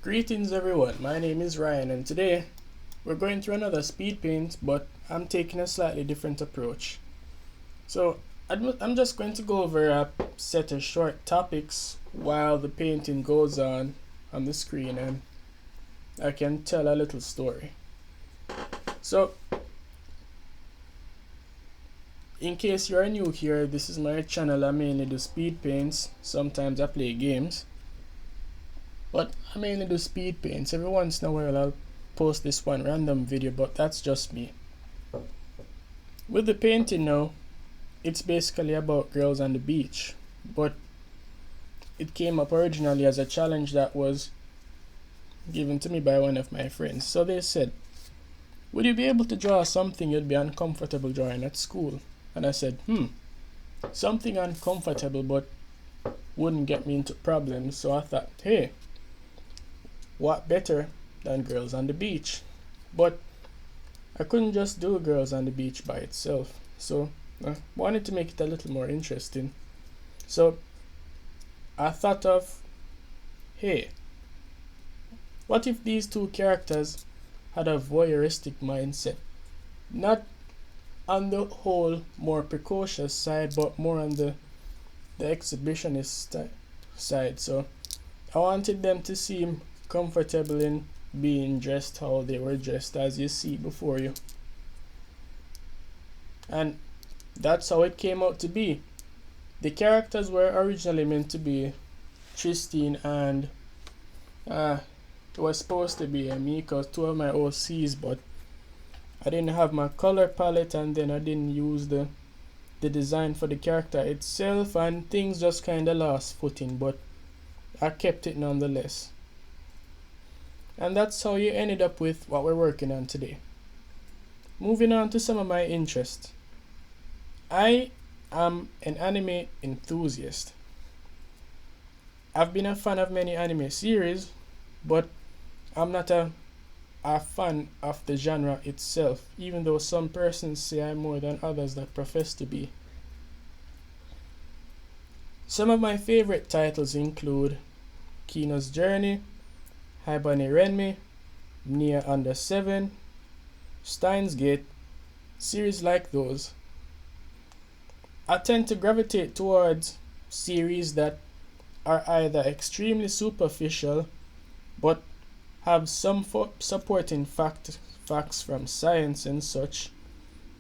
Greetings everyone, my name is Ryan and today we're going through another Speedpaint, but I'm taking a slightly different approach. So I'm just going to go over a set of short topics while the painting goes on the screen, and I can tell a little story. So in case you're new here, this is my channel. I mainly do speed paints. Sometimes I play games, but I mainly do speed paints. Every once in a while I'll post this one random video, but that's just me. With the painting now, it's basically about girls on the beach, but it came up originally as a challenge that was given to me by one of my friends. So they said, would you be able to draw something you'd be uncomfortable drawing at school? And I said, something uncomfortable but wouldn't get me into problems. So I thought, hey, what better than girls on the beach? But I couldn't just do girls on the beach by itself, so I wanted to make it a little more interesting. So I thought of, hey, what if these two characters had a voyeuristic mindset? Not on the whole more precocious side, but more on the exhibitionist side. So I wanted them to seem comfortable in being dressed how they were dressed, as you see before you. And that's how it came out to be. The characters were originally meant to be Tristan and it was supposed to be Mika, two of my OCs, but I didn't have my color palette, and then I didn't use the design for the character itself, and things just kinda lost footing, but I kept it nonetheless. And that's how you ended up with what we're working on today. Moving on to some of my interests. I am an anime enthusiast. I've been a fan of many anime series, but I'm not a fan of the genre itself, even though some persons say I'm more than others that profess to be. Some of my favorite titles include Kino's Journey, Haibane Renmei, Nia Under 7, Steins Gate, series like those. I tend to gravitate towards series that are either extremely superficial but have some supporting facts from science and such,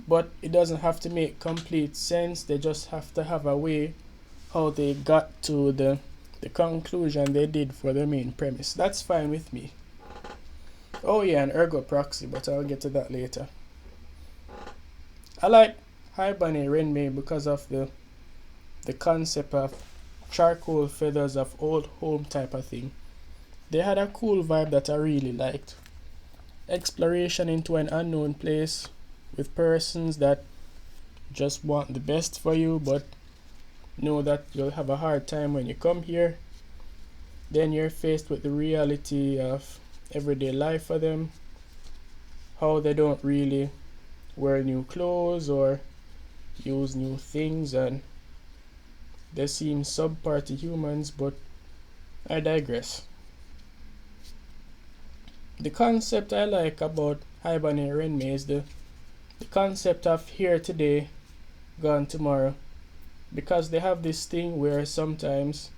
but it doesn't have to make complete sense. They just have to have a way how they got to the conclusion they did for the main premise. That's fine with me. Oh yeah, and Ergo Proxy, but I'll get to that later. I like Haibane Renmei because of the concept of charcoal feathers of old home type of thing. They had a cool vibe that I really liked. Exploration into an unknown place with persons that just want the best for you, but know that you'll have a hard time when you come here. Then you're faced with the reality of everyday life for them, how they don't really wear new clothes or use new things, and they seem subpar to humans, but I digress. The concept I like about Haibane Renmei is the concept of here today, gone tomorrow, because they have this thing where sometimes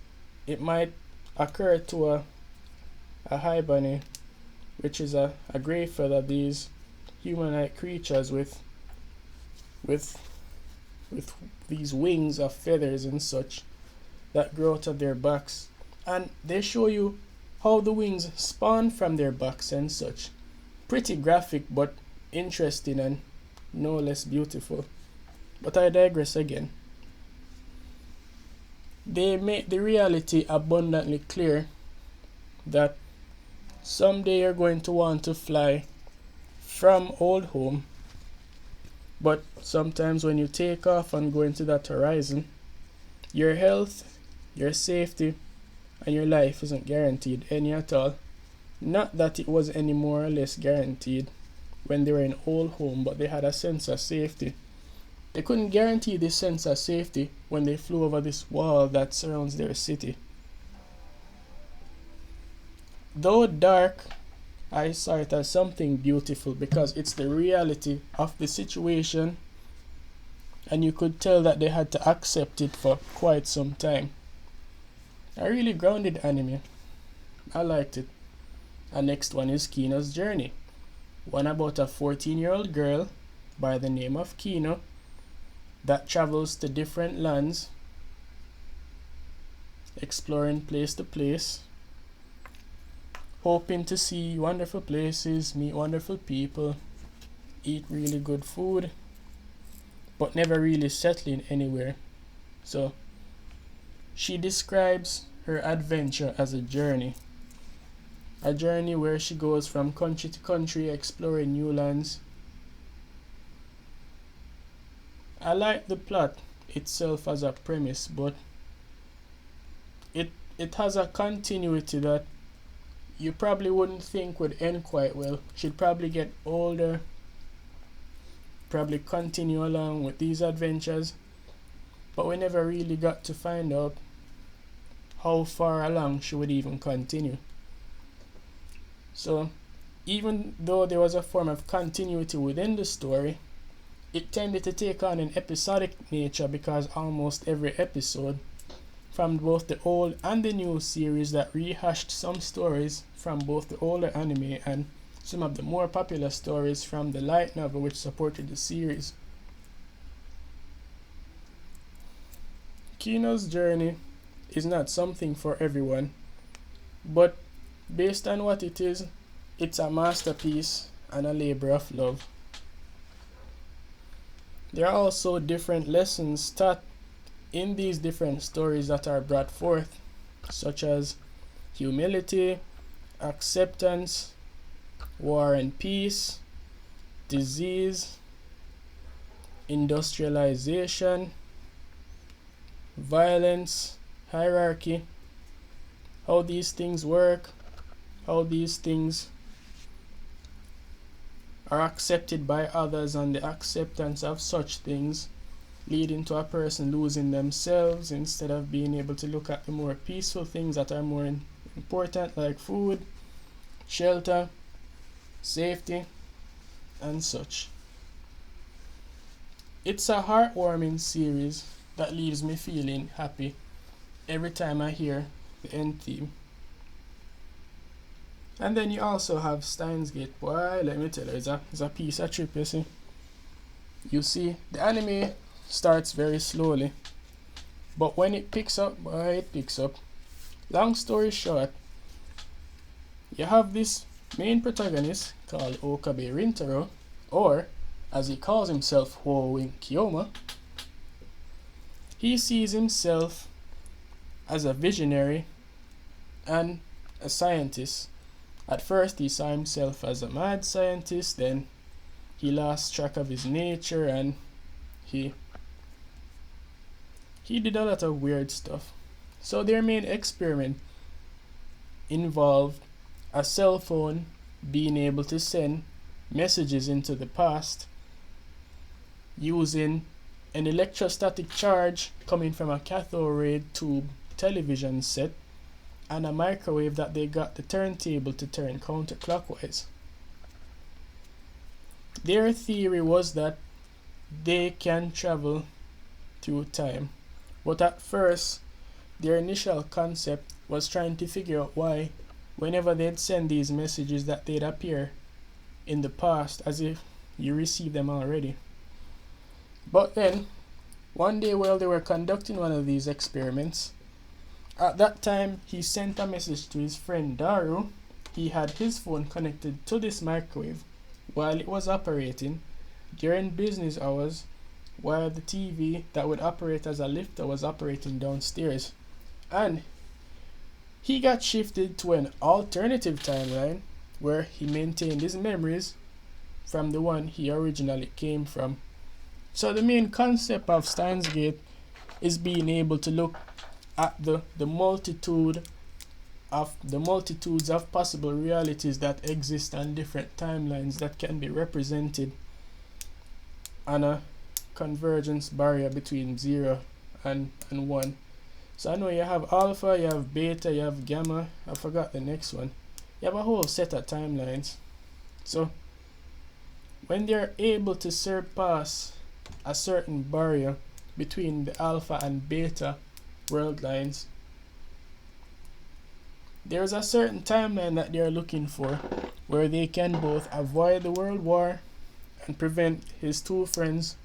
it might occur to a Haibane, which is a gray feather, these human-like creatures with these wings of feathers and such that grow out of their backs, and they show you how the wings spawn from their backs and such. Pretty graphic but interesting and no less beautiful. But I digress again. They make the reality abundantly clear that someday you're going to want to fly from old home, but sometimes when you take off and go into that horizon, your health, your safety, and your life isn't guaranteed any at all. Not that it was any more or less guaranteed when they were in old home, but they had a sense of safety. They couldn't guarantee this sense of safety when they flew over this wall that surrounds their city. Though dark, I saw it as something beautiful because it's the reality of the situation, and you could tell that they had to accept it for quite some time. A really grounded anime. I liked it. And next one is Kino's Journey. One about a 14-year-old girl by the name of Kino that travels to different lands, exploring place to place, hoping to see wonderful places, meet wonderful people, eat really good food, but never really settling anywhere. So she describes her adventure as a journey where she goes from country to country exploring new lands. I like the plot itself as a premise, but it has a continuity that you probably wouldn't think would end quite well. She'd probably get older, probably continue along with these adventures, but we never really got to find out how far along she would even continue. So even though there was a form of continuity within the story, it tended to take on an episodic nature because almost every episode from both the old and the new series that rehashed some stories from both the older anime and some of the more popular stories from the light novel which supported the series. Kino's Journey is not something for everyone, but based on what it is, it's a masterpiece and a labor of love. There are also different lessons taught in these different stories that are brought forth, such as humility, acceptance, war and peace, disease, industrialization, violence, hierarchy, how these things work, how these things are accepted by others, and the acceptance of such things leading to a person losing themselves instead of being able to look at the more peaceful things that are more important, like food, shelter, safety, and such. It's a heartwarming series that leaves me feeling happy every time I hear the end theme. And then you also have Steins Gate. Boy, let me tell you, it's a piece of trip, you see. You see, the anime starts very slowly, but when it picks up, boy, it picks up. Long story short, you have this main protagonist called Okabe Rintaro, or as he calls himself, Hoin Kiyoma. He sees himself as a visionary and a scientist. At first he saw himself as a mad scientist, then he lost track of his nature and he did a lot of weird stuff. So their main experiment involved a cell phone being able to send messages into the past using an electrostatic charge coming from a cathode ray tube television set and a microwave that they got the turntable to turn counterclockwise. Their theory was that they can travel through time, but at first their initial concept was trying to figure out why whenever they'd send these messages that they'd appear in the past as if you received them already. But then one day while they were conducting one of these experiments, at that time he sent a message to his friend Daru. He had his phone connected to this microwave while it was operating during business hours, while the TV that would operate as a lifter was operating downstairs. And he got shifted to an alternative timeline where he maintained his memories from the one he originally came from. So the main concept of Steins Gate is being able to look at the multitudes of possible realities that exist on different timelines that can be represented on a convergence barrier between 0 and 1. So I know you have alpha, you have beta, you have gamma, I forgot the next one. you have a whole set of timelines. So when they're able to surpass a certain barrier between the alpha and beta world lines, there's a certain timeline that they're looking for where they can both avoid the world war and prevent his two friends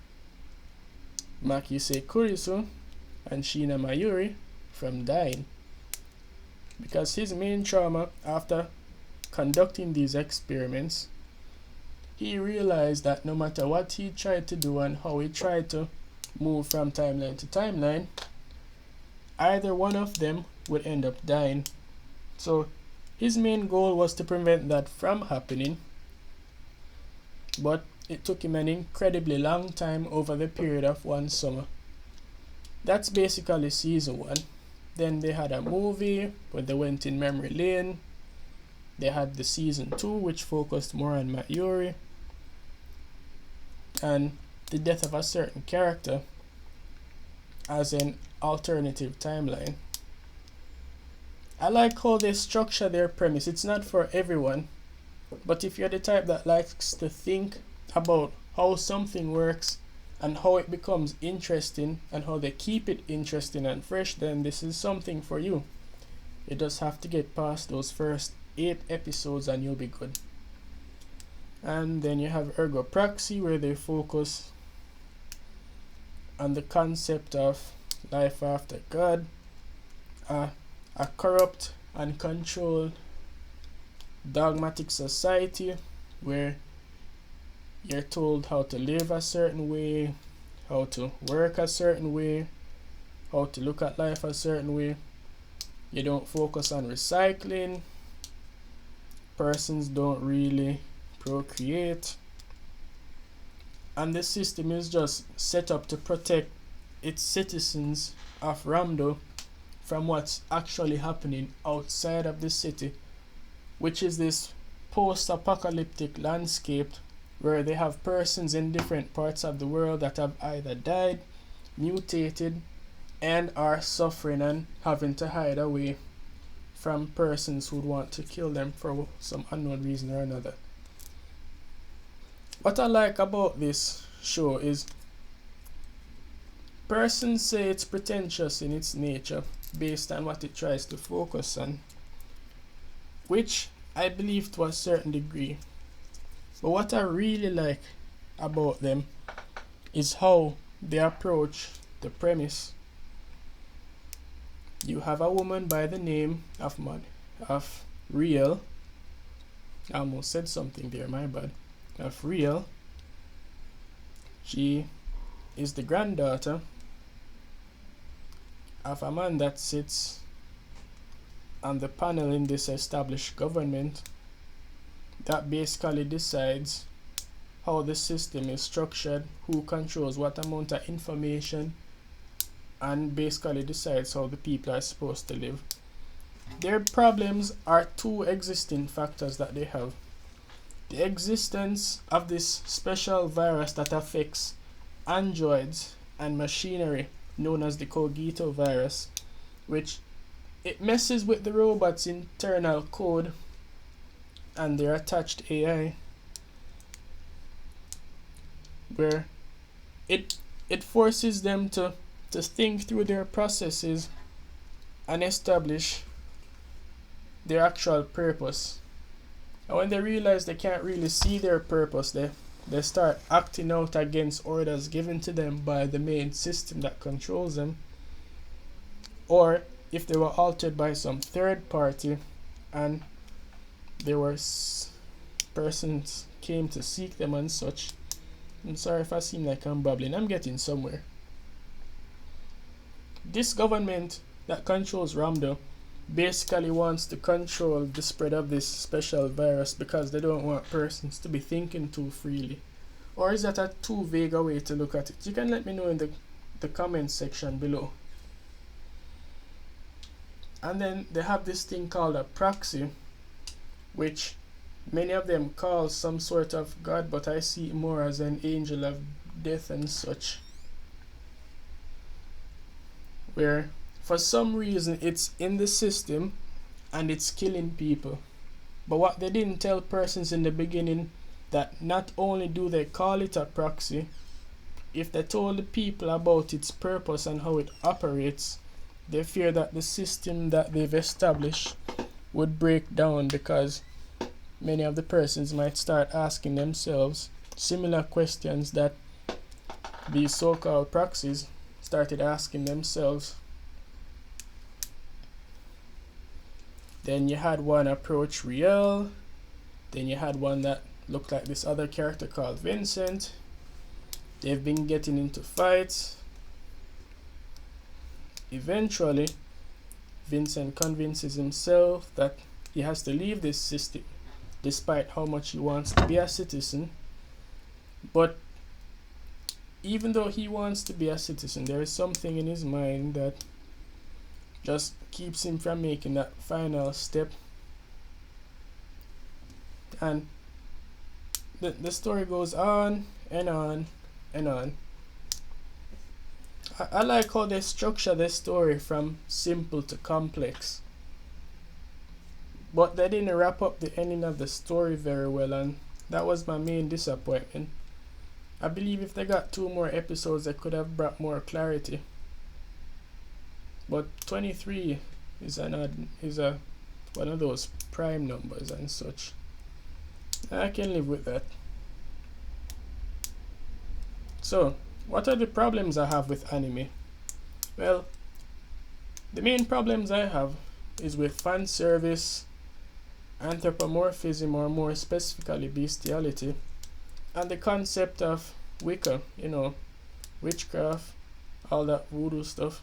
Makise Kurisu and Shina Mayuri from dying. Because his main trauma after conducting these experiments, he realized that no matter what he tried to do and how he tried to move from timeline to timeline, either one of them would end up dying. So his main goal was to prevent that from happening, but it took him an incredibly long time over the period of one summer. That's basically season 1. Then they had a movie where they went in memory lane. They had the season 2, which focused more on Mayuri and the death of a certain character as an alternative timeline. I like how they structure their premise. It's not for everyone, but if you're the type that likes to think about how something works and how it becomes interesting and how they keep it interesting and fresh, then this is something for you. You just have to get past those first 8 episodes and you'll be good. And then you have Ergo Proxy, where they focus on the concept of life after God, a corrupt and controlled dogmatic society where you're told how to live a certain way, how to work a certain way, how to look at life a certain way. You don't focus on recycling. Persons don't really procreate. And the system is just set up to protect its citizens of Ryonbo from what's actually happening outside of the city, which is this post-apocalyptic landscape where they have persons in different parts of the world that have either died, mutated, and are suffering and having to hide away from persons who want to kill them for some unknown reason or another. What I like about this show is persons say it's pretentious in its nature based on what it tries to focus on, which I believe to a certain degree. But what I really like about them is how they approach the premise. You have a woman by the name of Real. I almost said something there, my bad. Of Real. She is the granddaughter of a man that sits on the panel in this established government that basically decides how the system is structured, who controls what amount of information, and basically decides how the people are supposed to live. Their problems are 2 existing factors that they have. The existence of this special virus that affects androids and machinery, known as the Cogito virus, which it messes with the robot's internal code and their attached AI, where it forces them to think through their processes and establish their actual purpose. And when they realize they can't really see their purpose, they start acting out against orders given to them by the main system that controls them, or if they were altered by some third party and there were persons came to seek them and such. I'm sorry if I seem like I'm babbling, I'm getting somewhere. This government that controls Ryonbo basically wants to control the spread of this special virus because they don't want persons to be thinking too freely. Or is that a too vague a way to look at it? You can let me know in the comment section below. And then they have this thing called a proxy, which many of them call some sort of god, but I see it more as an angel of death and such, where for some reason it's in the system and it's killing people. But what they didn't tell persons in the beginning, that not only do they call it a proxy, if they told the people about its purpose and how it operates, they fear that the system that they've established would break down, because many of the persons might start asking themselves similar questions that these so-called proxies started asking themselves. Then you had one approach Riel. Then you had one that looked like this other character called Vincent. They've been getting into fights. Eventually, Vincent convinces himself that he has to leave this system, despite how much he wants to be a citizen. But even though he wants to be a citizen, there is something in his mind that just keeps him from making that final step. And the story goes on and on and on. I like how they structure the story from simple to complex, but they didn't wrap up the ending of the story very well, and that was my main disappointment. I believe if they got 2 more episodes, they could have brought more clarity. But 23 is one of those prime numbers and such. I can live with that. So, what are the problems I have with anime? Well, the main problems I have is with fan service, anthropomorphism, or more specifically bestiality, and the concept of Wicca, witchcraft, all that voodoo stuff.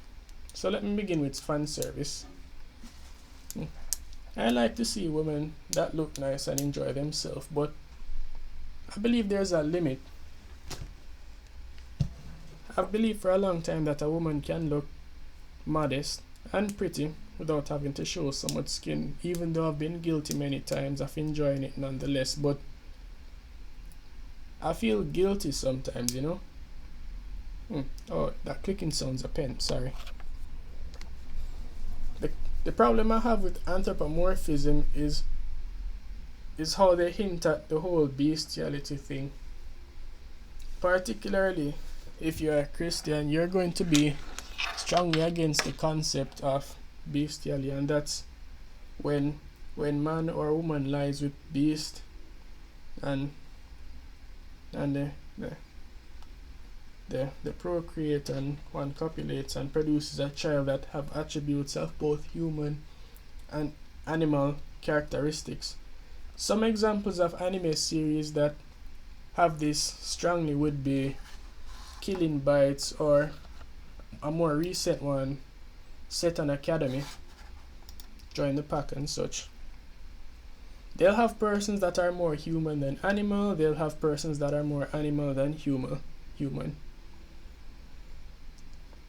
So let me begin with fan service. I like to see women that look nice and enjoy themselves, but I believe there's a limit. I've believed for a long time that a woman can look modest and pretty without having to show so much skin, even though I've been guilty many times of enjoying it nonetheless. But I feel guilty sometimes, Oh, that clicking sounds a pen, sorry. The problem I have with anthropomorphism is how they hint at the whole bestiality thing. Particularly if you're a Christian, you're going to be strongly against the concept of bestiality, and that's when man or woman lies with beast and the procreate, and one copulates and produces a child that have attributes of both human and animal characteristics. Some examples of anime series that have this strongly would be Killing Bites, or a more recent one, Set on Academy, Join the Pack and such. They'll have persons that are more human than animal, they'll have persons that are more animal than human.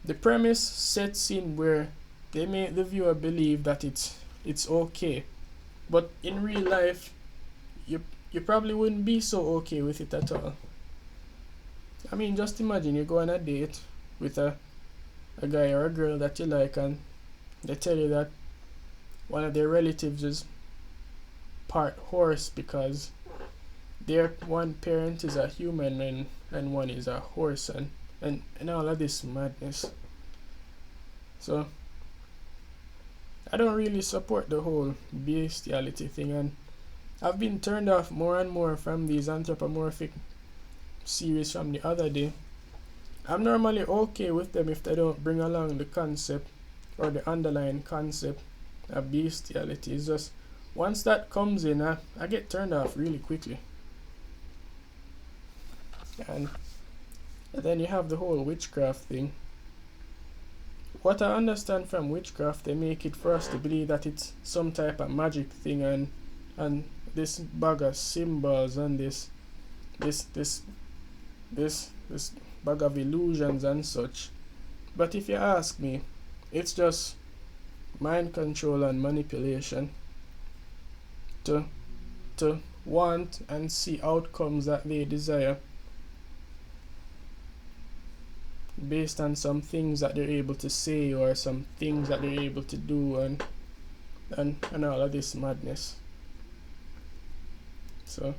The premise sets in where they make the viewer believe that it's okay, but in real life you probably wouldn't be so okay with it at all. I mean, just imagine you go on a date with a guy or a girl that you like, and they tell you that one of their relatives is part horse because their one parent is a human and one is a horse, and all of this madness. So I don't really support the whole bestiality thing, and I've been turned off more and more from these anthropomorphic series from the other day. I'm normally okay with them if they don't bring along the concept or the underlying concept of bestiality. It's just once that comes in, I get turned off really quickly. And then you have the whole witchcraft thing. What I understand from witchcraft, they make it for us to believe that it's some type of magic thing, and this bag of symbols and this bag of illusions and such. But if you ask me, it's just mind control and manipulation to want and see outcomes that they desire based on some things that they're able to say or some things that they're able to do, and all of this madness. So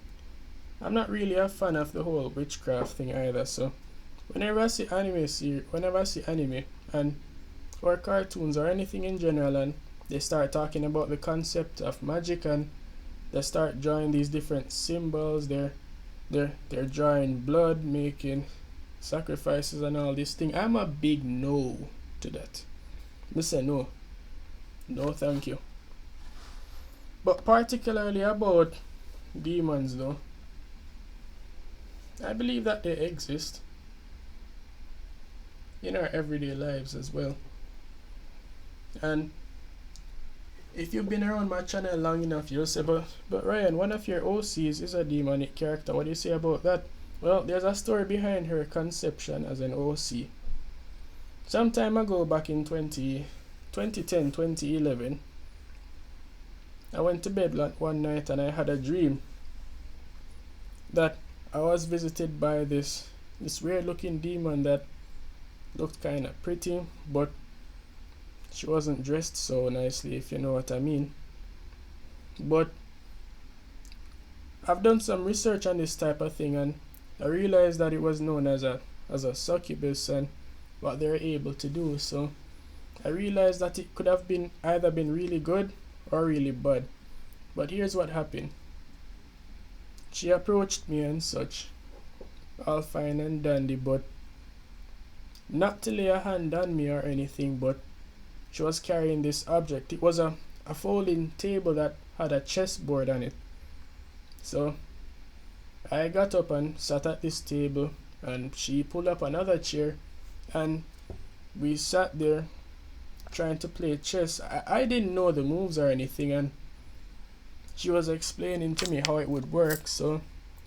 I'm not really a fan of the whole witchcraft thing either. So whenever I see anime and or cartoons or anything in general, and they start talking about the concept of magic, and they start drawing these different symbols, they're drawing blood, making sacrifices and all this thing, I'm a big no to that. Me say no thank you. But particularly about demons though, I believe that they exist in our everyday lives as well. And if you've been around my channel long enough, you'll say, but Ryan, one of your OCs is a demonic character. What do you say about that? Well, there's a story behind her conception as an OC. Some time ago, back in 2010, 2011, I went to bed one night and I had a dream that I was visited by this weird looking demon that looked kind of pretty, but she wasn't dressed so nicely, if you know what I mean. But I've done some research on this type of thing, and I realized that it was known as a succubus and what they're able to do. So I realized that it could have been either been really good or really bad. But here's what happened. She approached me and such, all fine and dandy, but not to lay a hand on me or anything, but she was carrying this object. It was a folding table that had a chessboard on it. So I got up and sat at this table, and she pulled up another chair, and we sat there trying to play chess. I didn't know the moves or anything, and she was explaining to me how it would work. So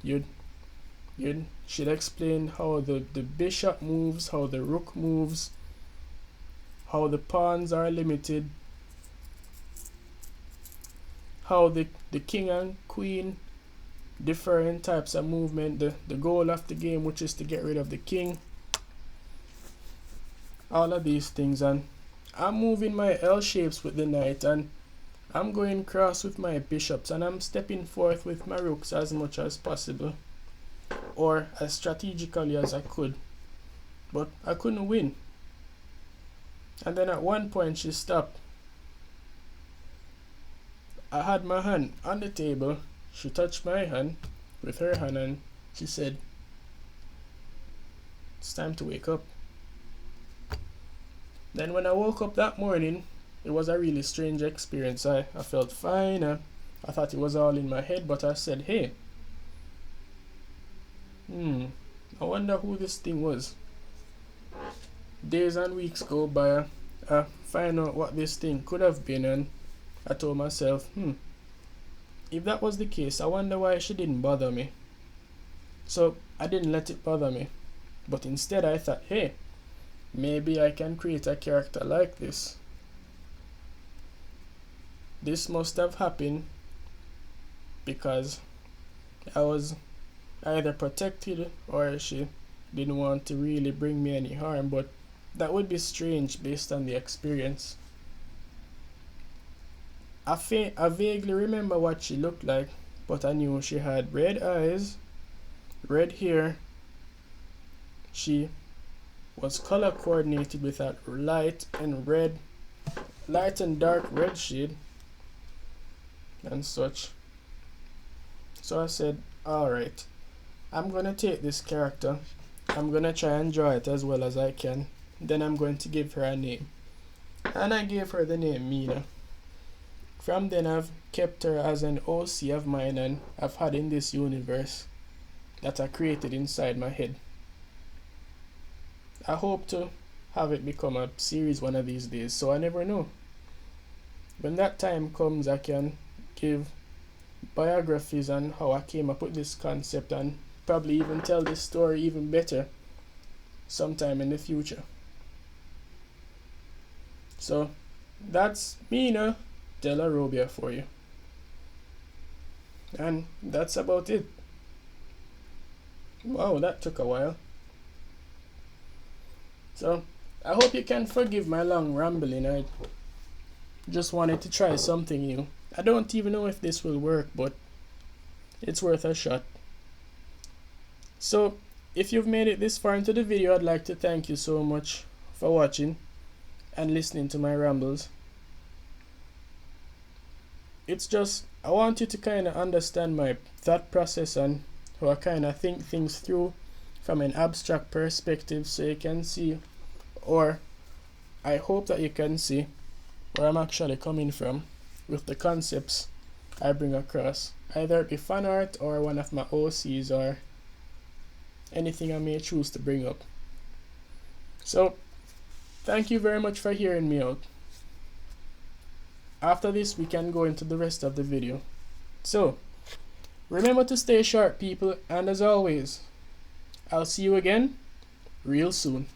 she'd explain how the bishop moves, how the rook moves, how the pawns are limited, how the king and queen, different types of movement, the goal of the game, which is to get rid of the king, all of these things. And I'm moving my L shapes with the knight, and I'm going cross with my bishops, and I'm stepping forth with my rooks as much as possible, or as strategically as I could, but I couldn't win. And then at one point she stopped. I had my hand on the table. She touched my hand with her hand, and she said, "It's time to wake up." Then when I woke up that morning, it was a really strange experience. I felt fine. I thought it was all in my head, but I said, hey, I wonder who this thing was. Days and weeks go by. I find out what this thing could have been, and I told myself, if that was the case, I wonder why she didn't bother me. So I didn't let it bother me, but instead I thought, hey, maybe I can create a character like this. This must have happened because I was either protected or she didn't want to really bring me any harm, but that would be strange based on the experience. I vaguely remember what she looked like, but I knew she had red eyes, red hair. She was color coordinated with a light and dark red shade and such. So I said, alright, I'm gonna take this character, I'm gonna try and draw it as well as I can, then I'm going to give her a name. And I gave her the name Mina. From then I've kept her as an OC of mine, and I've had in this universe that I created inside my head. I hope to have it become a series one of these days, so I never know. When that time comes, I can give biographies on how I came up with this concept, and probably even tell this story even better sometime in the future. So that's Mina Della Robbia for you. And that's about it. Wow, that took a while. So I hope you can forgive my long rambling. I just wanted to try something new. I don't even know if this will work, but it's worth a shot. So if you've made it this far into the video, I'd like to thank you so much for watching and listening to my rambles. It's just, I want you to kind of understand my thought process and how I kind of think things through from an abstract perspective, so you can see, or I hope that you can see, where I'm actually coming from with the concepts I bring across, either it be fan art or one of my OCs or anything I may choose to bring up. So thank you very much for hearing me out. After this, we can go into the rest of the video. So remember to stay sharp, people, and as always, I'll see you again real soon.